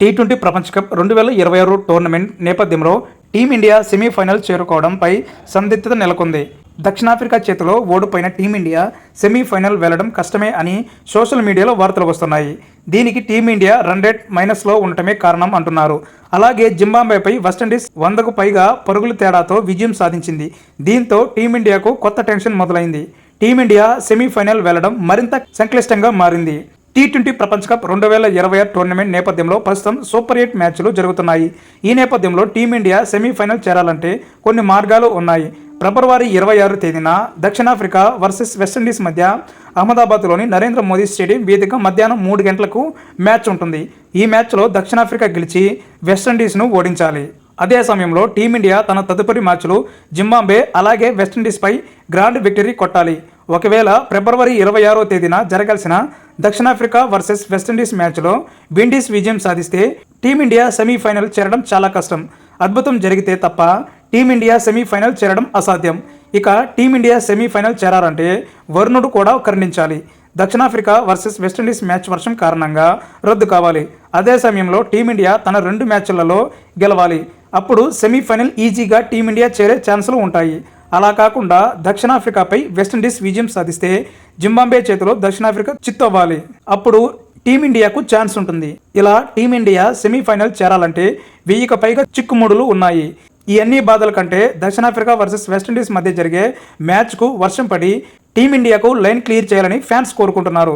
T20 ప్రపంచ cup 2026 tournament నేపథ్యంలో team India semi-final చేరుకోవడంపై సందిగ్ధత నెలకొంది. దక్షిణాఫ్రికా చేతిలో ఓడిపోయిన టీమిండియా సెమీఫైనల్ వెళ్లడం కష్టమే అని సోషల్ మీడియాలో వార్తలు వస్తున్నాయి. దీనికి టీమిండియా రన్ రేట్ మైనస్లో ఉండటమే కారణం అంటున్నారు. అలాగే జింబాబ్వేపై వెస్టిండీస్ 100కు పైగా పరుగుల తేడాతో విజయం సాధించింది. దీంతో టీమిండియాకు కొత్త టెన్షన్ మొదలైంది. టీమిండియా సెమీఫైనల్ వెళ్లడం మరింత సంక్లిష్టంగా మారింది. టీ20 ప్రపంచ కప్ 2026 టోర్నమెంట్ నేపథ్యంలో ప్రస్తుతం సూపర్ 8 మ్యాచ్లు జరుగుతున్నాయి. ఈ నేపథ్యంలో టీమిండియా సెమీఫైనల్ చేరాలంటే కొన్ని మార్గాలు ఉన్నాయి. ఫిబ్రవరి 26 తేదీన దక్షిణాఫ్రికా వర్సెస్ వెస్టిండీస్ మధ్య అహ్మదాబాద్లోని నరేంద్ర మోదీ స్టేడియం వేదిక మధ్యాహ్నం 3 గంటలకు మ్యాచ్ ఉంటుంది. ఈ మ్యాచ్లో దక్షిణాఫ్రికా గెలిచి వెస్టిండీస్ను ఓడించాలి. అదే సమయంలో టీమిండియా తన తదుపరి మ్యాచ్లు జింబాబ్వే అలాగే వెస్టిండీస్పై గ్రాండ్ విక్టరీ కొట్టాలి. ఒకవేళ ఫిబ్రవరి 26వ తేదీన జరగాల్సిన దక్షిణాఫ్రికా వర్సెస్ వెస్టిండీస్ మ్యాచ్లో విండీస్ విజయం సాధిస్తే టీమిండియా సెమీఫైనల్ చేరడం చాలా కష్టం. అద్భుతం జరిగితే తప్ప టీమిండియా సెమీఫైనల్ చేరడం అసాధ్యం. ఇక టీమిండియా సెమీఫైనల్ చేరాలంటే వరుణుడు కూడా కరుణించాలి. దక్షిణాఫ్రికా వర్సెస్ వెస్టిండీస్ మ్యాచ్ వర్షం కారణంగా రద్దు కావాలి. అదే సమయంలో టీమిండియా తన 2 మ్యాచ్లలో గెలవాలి. అప్పుడు సెమీఫైనల్ ఈజీగా టీమిండియా చేరే ఛాన్సులు ఉంటాయి. అలా కాకుండా దక్షిణాఫ్రికాపై వెస్టిండీస్ విజయం సాధిస్తే జింబాబ్వే చేతిలో దక్షిణాఫ్రికా చిత్తవ్వాలి. అప్పుడు టీమిండియాకు ఛాన్స్ ఉంటుంది. ఇలా టీమిండియా సెమీఫైనల్ చేరాలంటే 1000కు పైగా చిక్కుముడులు ఉన్నాయి. ఈ అన్ని బాధల కంటే దక్షిణాఫ్రికా వర్సెస్ వెస్టిండీస్ మధ్య జరిగే మ్యాచ్కు వర్షం పడి టీమిండియాకు లైన్ క్లియర్ చేయాలని ఫ్యాన్స్ కోరుకుంటున్నారు.